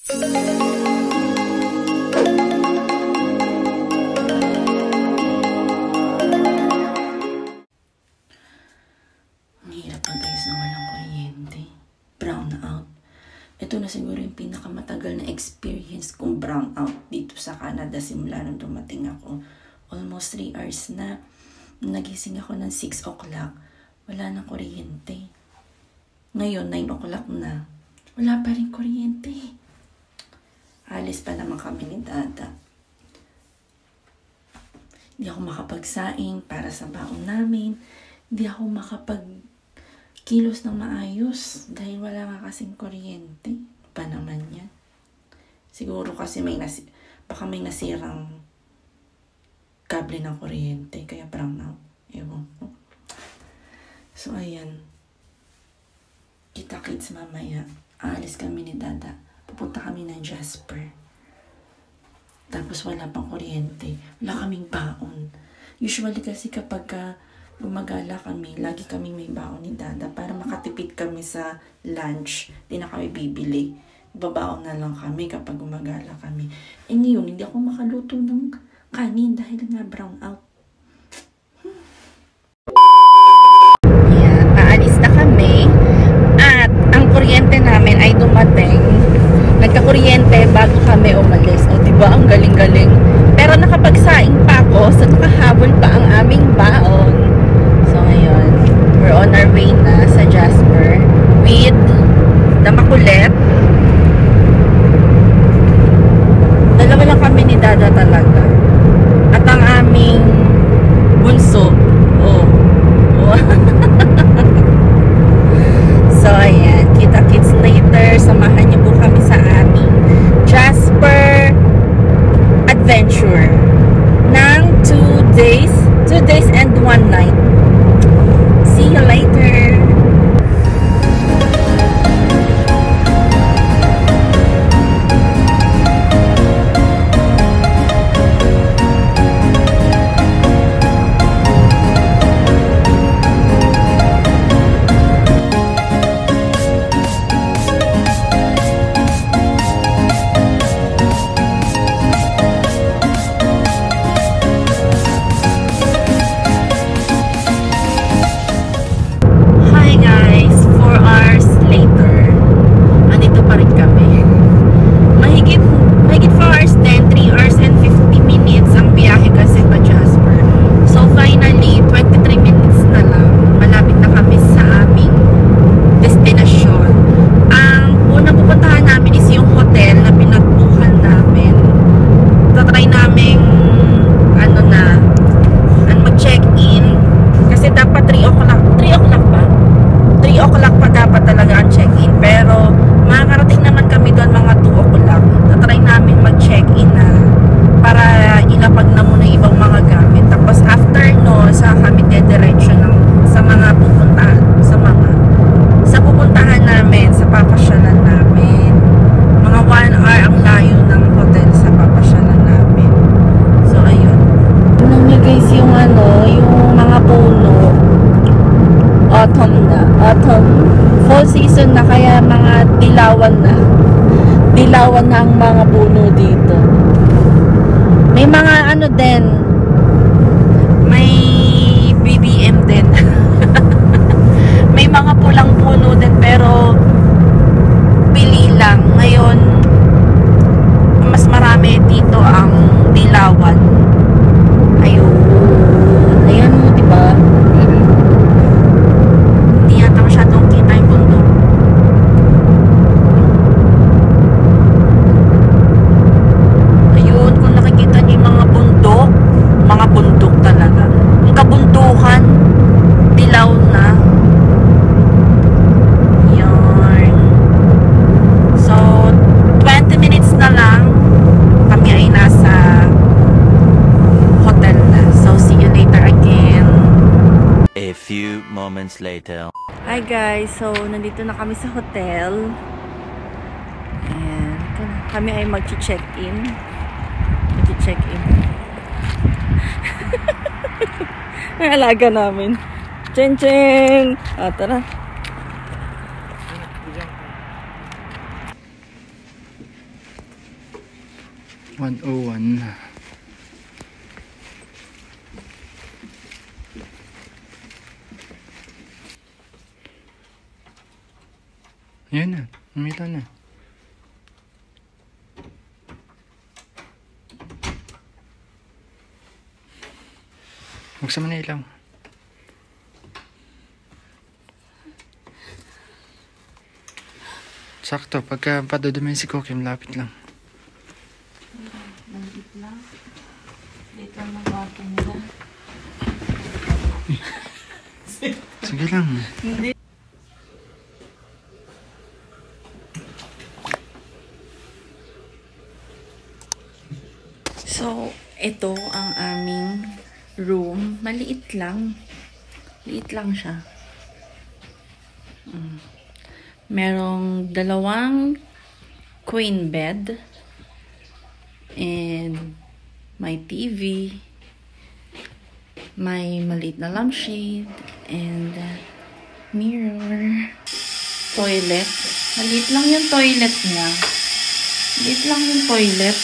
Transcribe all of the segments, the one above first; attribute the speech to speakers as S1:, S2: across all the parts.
S1: Hirap mag-ayos na walang kuryente. Brown out. Ito na siguro yung pinakamatagal na experience kong brown out dito sa Canada simula nung dumating ako. Almost 3 hours na. Nagising ako ng 6 o'clock. Wala nang kuryente. Ngayon, 9 o'clock na. Wala pa rin kuryente. Alis pa naman kami ni Dada. Hindi ako makapagsaing para sa baon namin. Hindi ako makapagkilos ng maayos dahil wala nga kasing kuryente. Pa naman yan. Siguro kasi baka may nasirang kable ng kuryente kaya brown out. Ewan ko. So ayan. Kita-kits mamaya. Aalis kami ni Dada. Pupunta kami ng Jasper. Tapos wala pang kuryente. Wala kaming baon. Usually kasi kapag gumagala kami, lagi kami may baon ni Dada para makatipid kami sa lunch. Di na kami bibili. Babaon na lang kami kapag gumagala kami. Eh ngayon, hindi ako makaluto ng kanin dahil nga brown out. Yan, aalis na kami. At ang kuryente namin ay dumating. Nagkakuryente bago kami umalis. O diba, ang galing-galing. Pero nakapagsaing pa ako, so nakahabol pa ang aming baon. So ngayon, we're on our way na sa Jasper with the makulit. Dalawa lang kami ni Dada talaga. At ang aming bunso. Oh. So ayan, kita-kits later. Samahan niyo po kami sa aming Jasper adventure ng 2 days and 1 night. See you later. Season na kaya mga dilawan na ang mga puno dito. May mga ano din, may BBM din. May mga pulang puno din pero pili lang. Ngayon mas marami dito ang dilawan. Ayun, ayan mo, diba? Hindi yata masyadong kita yung bundok. Ayun, kung nakikita niyo yung mga bundok talaga. Yung kabundukan, dilaw na. Yan. So, 20 minutes na lang, kami ay nasa hotel na. So, see you later again.
S2: A few moments later.
S1: Hi guys, so nandito na kami sa hotel. Ayan, kami ay mag-check-in. Ang alaga namin. Cheng! Tara.
S3: 101. Ayan na, umila na. Buksan mo na ilaw. Sakto, pagka padudumin si Cookie, malapit lang.
S1: Malapit lang. Dito ang mga nila.
S3: Sige lang.
S1: Hindi. So, ito ang aming room. Maliit lang. Liit lang siya. Merong 2 queen bed. And may TV. May maliit na lampshade. And mirror. Toilet. Maliit lang yung toilet niya. Maliit lang yung toilet.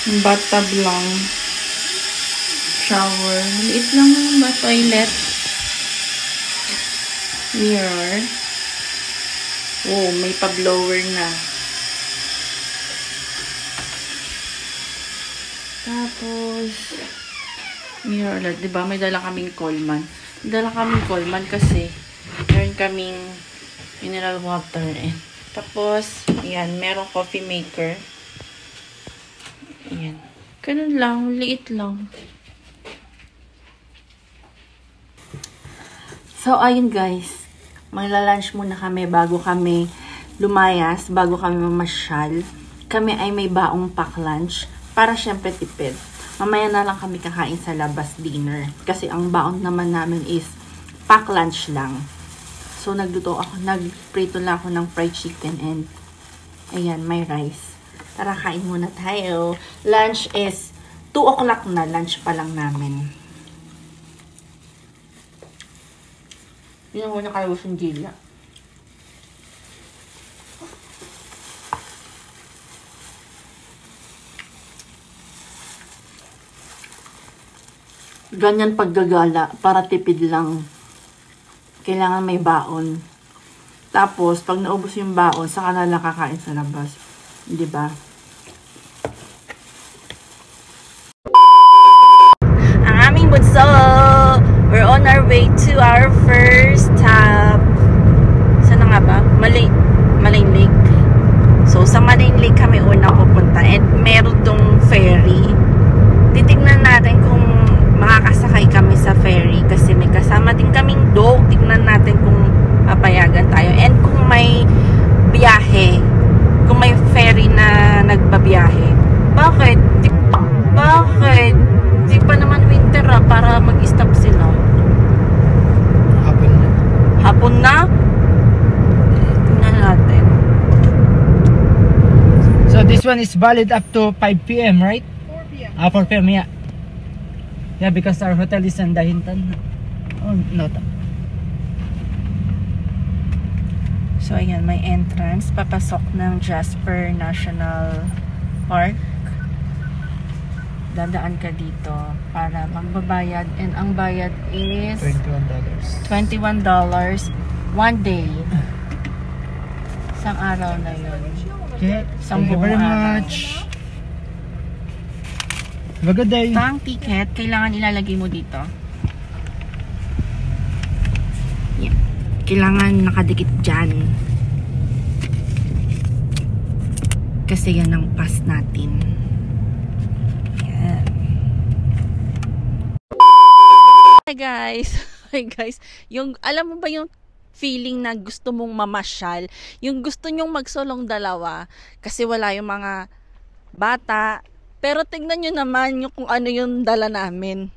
S1: Bathtub lang. Shower. Maliit lang yung toilet. Mirror. Oh, may pa-blower na. Tapos, mirror ulit. Diba? May dala kaming Coleman. Dala kaming Coleman kasi meron kaming mineral water eh. Tapos, ayan, merong coffee maker. Ayan. Ganun lang. Liit lang. So, ayun guys. Magla-lunch muna kami bago kami lumayas, bago kami mamasyal. Kami ay may baong pack lunch para syempre tipid. Mamaya na lang kami kakain sa labas dinner. Kasi ang baon naman namin is pack lunch lang. So, nagprito lang ako ng fried chicken and ayan, may rice. Tara, kain muna tayo. Lunch is 2 o'clock na. Lunch pa lang namin. Yun ang muna kalabos yung gila. Ganyan paggagala para tipid lang. Kailangan may baon. Tapos, pag naubos yung baon, saka na lang kakain sa labas. Diba? Ang aming bunso! We're on our way to our first stop. Saan na nga ba? Malain Lake. So, sa Malain Lake kami unang pupunta. And meron tong ferry. Titignan natin kung makakasakay kami sa ferry. Kasi may kasama din kaming dog. Tignan natin kung papayagan tayo. And kung may biyahe. Kung may ferry na nagbabiyahe. Bakit? Bakit? Di pa naman winter para mag-stop sila.
S3: Hapon na.
S1: Hapon na? Tingnan natin.
S3: So this one is valid up to 5 p.m. right? 4 p.m. 4 p.m. Yeah. Yeah, because our hotel is in Dahintan. Oh, no.
S1: So ayan, may entrance. Papasok ng Jasper National Park. Dadaan ka dito para magbabayad. And ang bayad is $21. One day. Isang araw na yun.
S3: Okay,
S1: Isang
S3: thank you very
S1: buong araw.
S3: much. Have a good day.
S1: Ang ticket, kailangan ilalagay mo dito. Yan. Kailangan nakadikit dyan. Kasi yan ang pass natin. Yan. Hi guys! Hi guys! Yung, alam mo ba yung feeling na gusto mong mamasyal? Yung gusto nyong magsolong dalawa kasi wala yung mga bata. Pero tingnan nyo naman yung kung ano yung dala namin.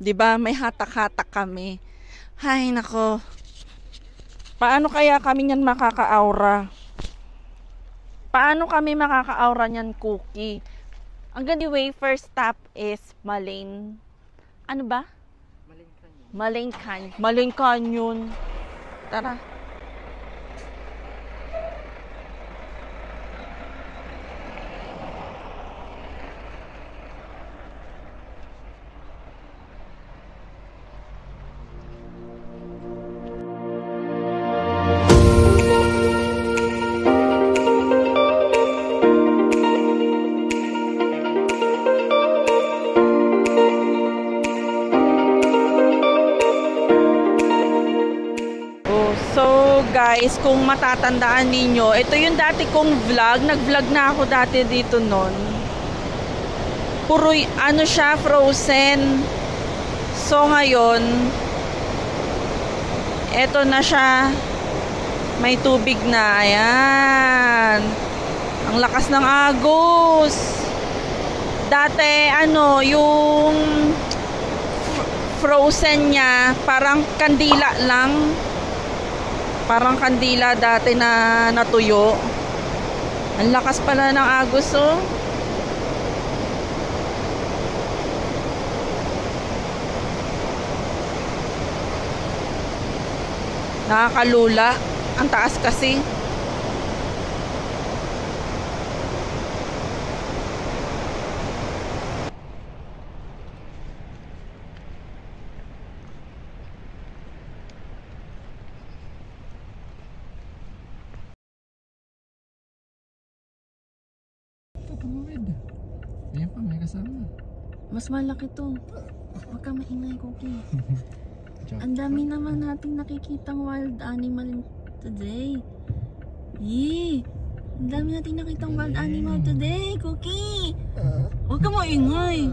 S1: 'Di ba? May hatak-hatak kami. Hay nako. Paano kaya kami niyan makaka-aura? Paano kami makaka-aura niyan, Cookie? Ang anyway, first stop is Malain. Ano ba? Malain Canyon. Malain Canyon. Tara. guys, kung matatandaan ninyo, ito yung dati kong vlog. Nag-vlog na ako dati dito nun. Puro ano siya, frozen. So ngayon, eto na siya. May tubig na. Ayan. Ang lakas ng agos. Dati, ano, yung frozen niya, parang kandila lang. Parang kandila dati na natuyo. Ang lakas pala ng agos, oh. Nakakalula. Ang taas kasi.
S3: Tumawid. Ayan pa, may kasama.
S1: Mas malaki to. Huwag ka maingay, Cookie. Ang dami naman nating nakikitang wild animal today. Yee! Ang dami nating nakitang wild animal today, Cookie! Huwag ka maingay!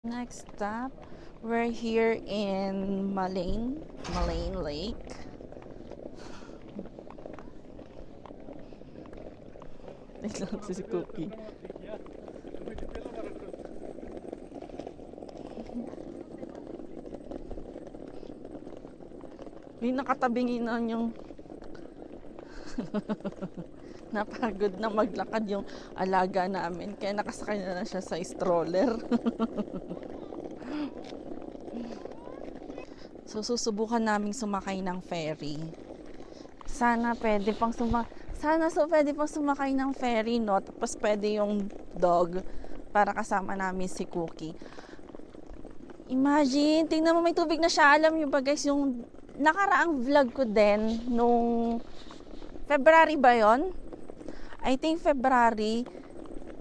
S1: Next stop, we're here in Malane Lake. Tignan si Cookie. May nakatabinginan yung napagod na maglakad yung alaga namin. Kaya nakasakay na siya sa stroller. So, susubukan naming sumakay ng ferry. Sana pwede pang sumakay ng ferry, no? Tapos pwede yung dog para kasama namin si Cookie. Imagine, tingnan mo may tubig na siya. Alam niyo ba guys, yung nakaraang vlog ko din, nung February ba yon? I think February,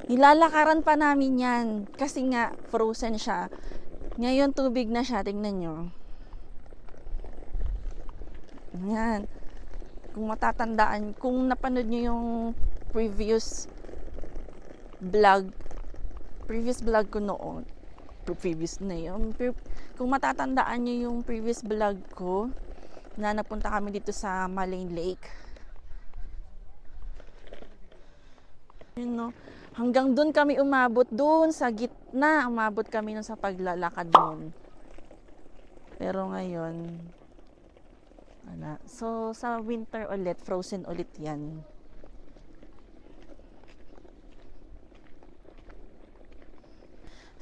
S1: nilalakaran pa namin yan. Kasi nga, frozen siya. Ngayon, tubig na siya. Tingnan nyo. Yan. Kung matatandaan, kung napanood nyo yung previous vlog ko noon, previous na yun. Kung matatandaan nyo yung previous vlog ko, na napunta kami dito sa Malane Lake. You know, hanggang doon kami umabot, doon sa gitna, umabot kami nun sa paglalakad doon. Pero ngayon, wala. So, sa winter ulit, frozen ulit yan.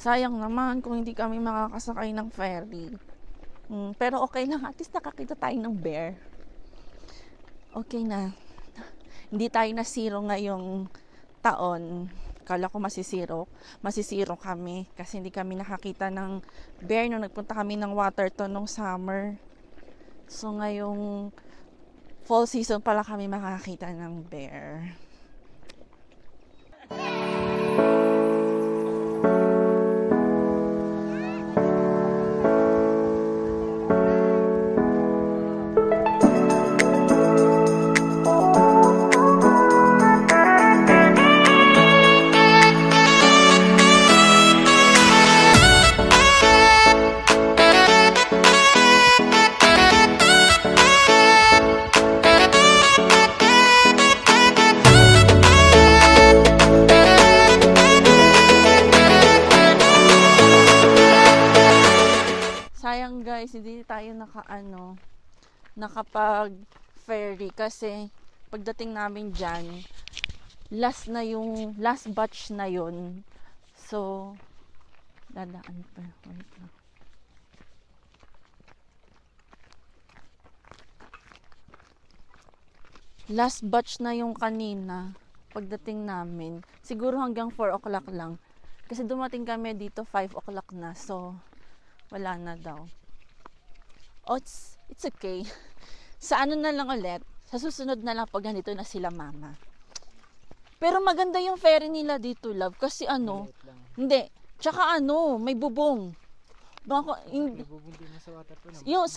S1: Sayang naman kung hindi kami makakasakay ng ferry. Pero okay lang, at least nakakita tayo ng bear. Okay na. Hindi tayo nasiro ngayong taon. Kala ko masisiro kami kasi hindi kami nakakita ng bear nung nagpunta kami ng Waterton nung summer. So ngayong fall season pala kami makakita ng bear. Guys, hindi tayo nakapag ferry kasi pagdating namin dyan, last batch na yun. So, dadaan pa. Wait lang. Last batch na yung kanina. Pagdating namin. Siguro hanggang 4 o'clock lang. Kasi dumating kami dito 5 o'clock na. So, wala na daw. Oh, it's okay. Sa ano na lang ulit. Sa susunod na lang pag ganito na sila mama. Pero maganda yung ferry nila dito, love. Kasi ano, hindi. Tsaka ano, may bubong. May bubong din sa Waterton. Yung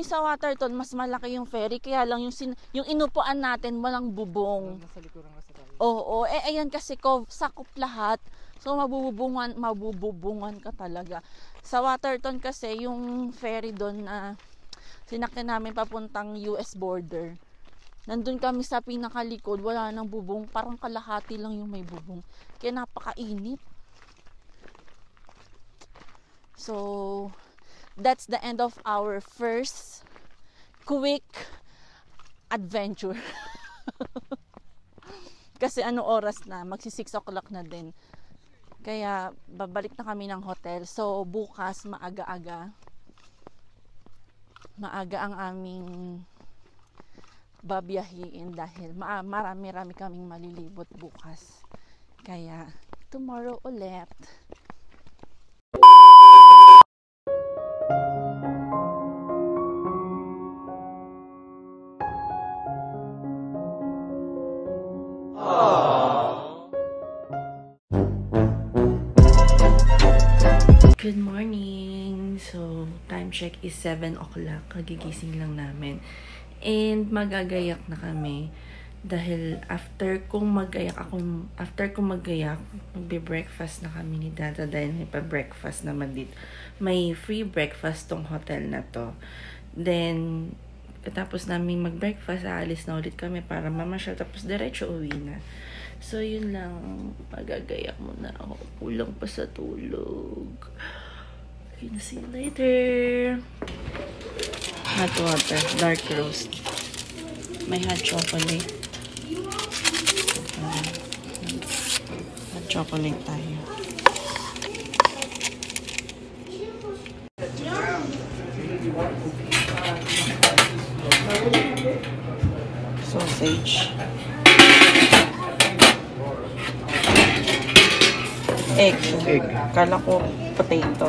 S1: sa Waterton, mas malaki yung ferry. Kaya lang yung inupuan natin, walang bubong. Nasa likuran kasi tayo. Oo, ayan kasi sakop lahat. So, mabububungan ka talaga. Sa Waterton kasi, yung ferry doon na sinakyan namin papuntang US border. Nandun kami sa pinakalikod, wala nang bubong, parang kalahati lang yung may bubong. Kaya napakainit. So, that's the end of our first quick adventure. Kasi ano oras na, magsi 6 o'clock na din. Kaya babalik na kami ng hotel. So, bukas maaga ang aming babiyahiin dahil marami kaming malilibot bukas. Kaya tomorrow ulit. Good morning! So, time check is 7 o'clock. Kagigising lang namin. And magagayak na kami. Dahil after kong magayak, magbe-breakfast na kami ni Dada dahil may pa-breakfast naman dito. May free breakfast tong hotel na to. Then, katapos namin mag-breakfast, aalis na ulit kami para mamasyal. Tapos diretso uwi na. So, yun lang. Magagayak muna ako. Kulang pa sa tulog. Okay, see you later. Hot water. Dark roast. May hot chocolate. Hot chocolate tayo. Sausage. Egg. Kala ko potato.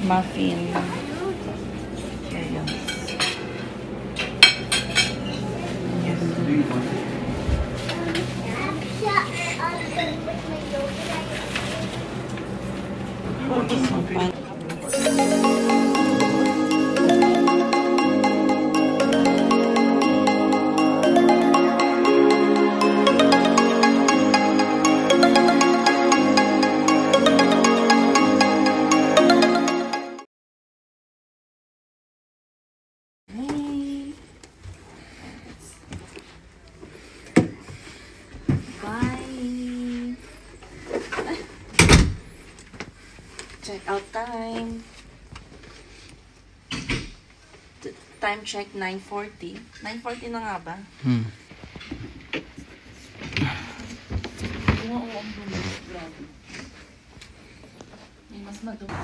S1: Muffin. Ayan. Check out time. Time check 9:40. 9:40 na nga ba? Oo, ang dumi. Grabe. May mas madumi.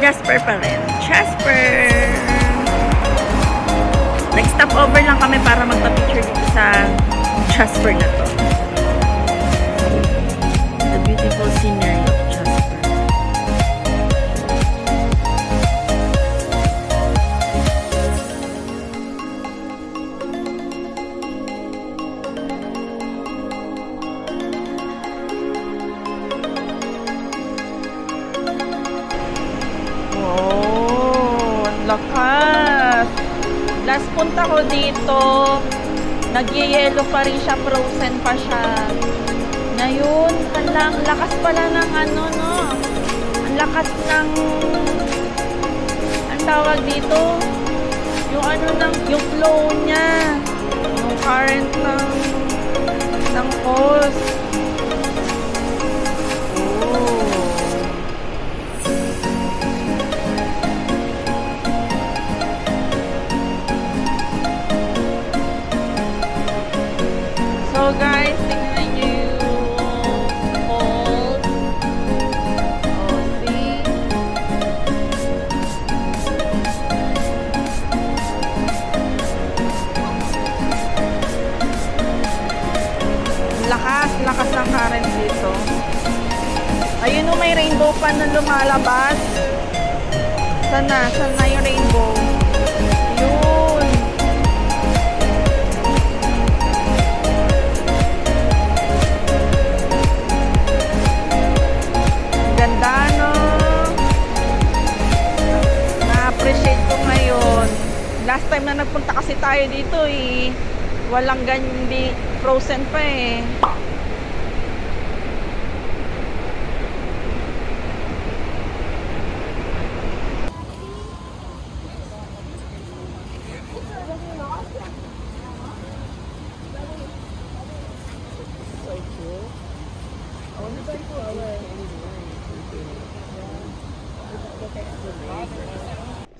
S1: Jasper pa rin. Jasper! Nag-stop over lang kami para magpa-picture dito sa Jasper na to. The beautiful scenery of Jasper. Lakas! Last punta ko dito, nagyayelo pa rin siya, frozen pa siya. Ngayon, ang lakas pala ng ano, no? Ang lakas ng... Ang tawag dito? Yung ano yung flow niya. Yung current ng falls. So guys, tingnan nyo yung falls. Oh, see? Lakas ng current dito. Ayun o, may rainbow pa na lumalabas. Sana yung rainbow. Ayun. Ganda, no? Na-appreciate ko ngayon. Last time na nagpunta kasi tayo dito eh. Walang hindi frozen pa eh.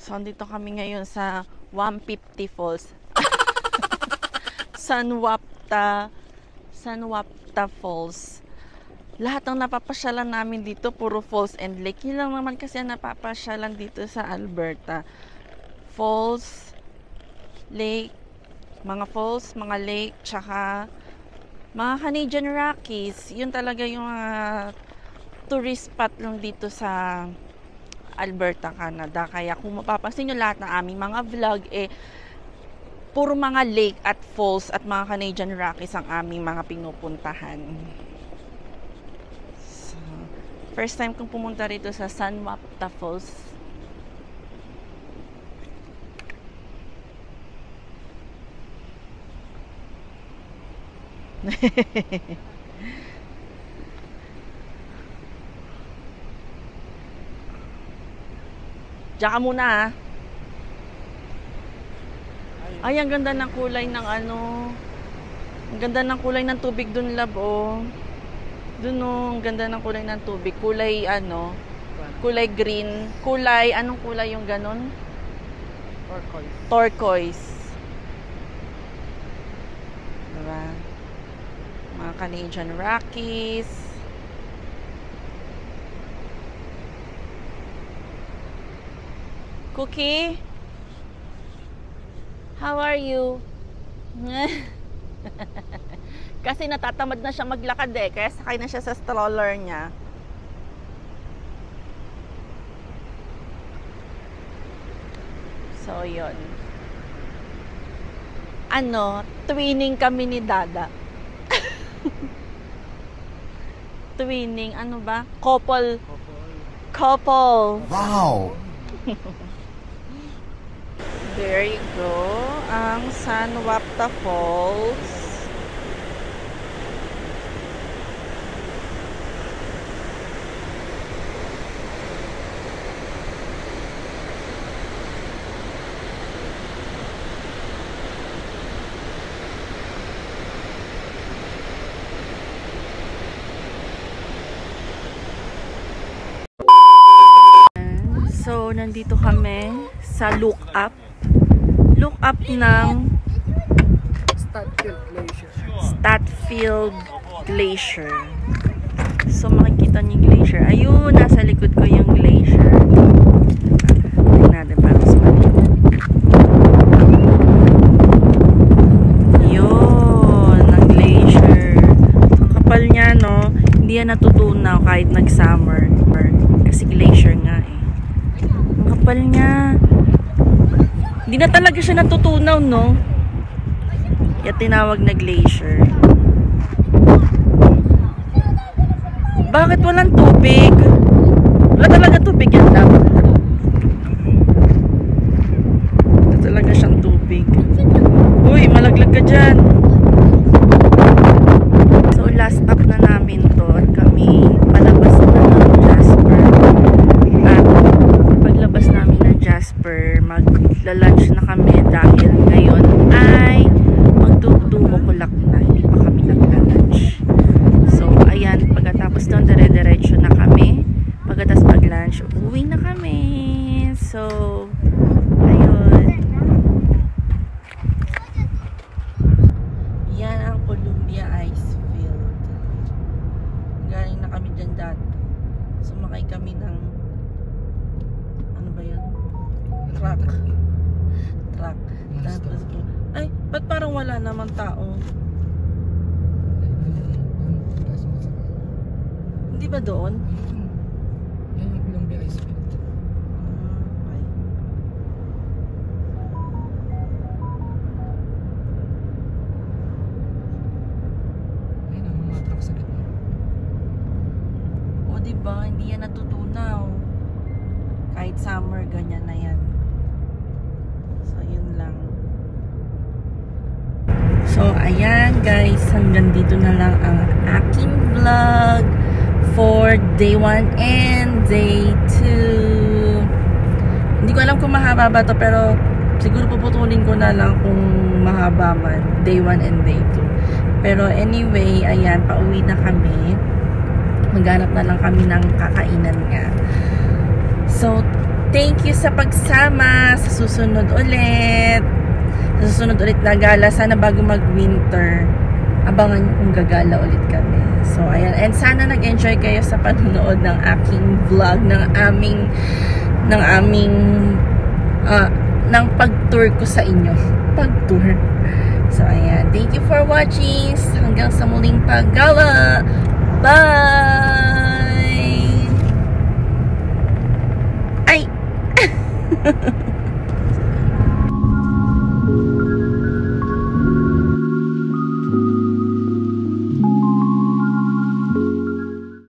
S1: So, dito kami ngayon sa 150 Falls. Sanwapta Falls. Lahat ng napapasyalan namin dito, puro falls and lake. Yun lang naman kasi ang napapasyalan dito sa Alberta. Falls, lake, mga falls, mga lake, tsaka mga Canadian Rockies. Yun talaga yung tourist spot lang dito sa Alberta, Canada. Kaya kung mapapansin nyo lahat ng aming mga vlog, puro mga lake at falls at mga Canadian Rockies ang aming mga pinupuntahan. So, first time kong pumunta rito sa Sanwapta Falls. Diyan ka muna ha. Ay, ang ganda ng kulay ng ano. Ang ganda ng kulay ng tubig dun, love, oh. Dun, oh. Ang ganda ng kulay ng tubig. Kulay, ano, kulay green. Kulay, anong kulay yung ganon?
S3: Turquoise.
S1: Turquoise. Diba? Mga Canadian Rockies. Cookie? How are you? Kasi natatamad na siya maglakad eh. Kaya sakay na siya sa stroller niya. So, yun. Ano, twinning kami ni Dada. Twinning, ano ba? Couple.
S4: Wow!
S1: There you go. Ang Sanwapta Falls. So, nandito kami sa look up ng Statfield Glacier. So, makikita niyo yung glacier. Ayun, nasa likod ko yung glacier. Tingnan natin para mas maliit. Yun, ang glacier. Ang kapal niya, no? Hindi yan natutunaw kahit nag-summer. Kasi glacier nga eh. Ang kapal niya. Hindi na talaga siya natutunaw, no? Kaya tinawag na glacier. Bakit walang tubig? Wala talaga tubig yan lang. Wala talaga siyang tubig. Uy, malaglag ka dyan. So, last stop na namin magla-lunch na kami dahil ngayon ay magduduko kulak na. Hindi pa kami nagla-lunch. So, ayan, pagkatapos doon, dire-diretso na kami. Pagkatapos mag-lunch, uwi na kami. So, ayun. Yan ang Columbia Ice Field. Galing na kami dyan dati. Sumakay kami ng ano ba yan? Truck. Tapos, ay, ba't parang wala naman tao? Hindi ba doon?
S3: Yan yung Columbia Ice Field.
S1: Okay.
S3: Ayun ang mga truck sa gitna.
S1: O diba, hindi yan natutunaw. Kahit summer, ganyan na yan. So, yun lang. So, ayan guys, hanggang dito na lang ang aking vlog for day 1 and day 2. Hindi ko alam kung mahaba ba to, pero siguro puputulin ko na lang kung mahaba man, day 1 and day 2. Pero anyway, ayan, pauwi na kami. Maghanap na lang kami ng kakainan nga. So, thank you sa pagsama. Sa susunod ulit. Sa susunod ulit na gala. Sana bago mag-winter, abangan nyo kung gagala ulit kami. So, ayan. And sana nag-enjoy kayo sa panonood ng aking vlog, ng pag-tour ko sa inyo. Pag-tour. So, ayan. Thank you for watching. Hanggang sa muling paggala. Bye! Ay!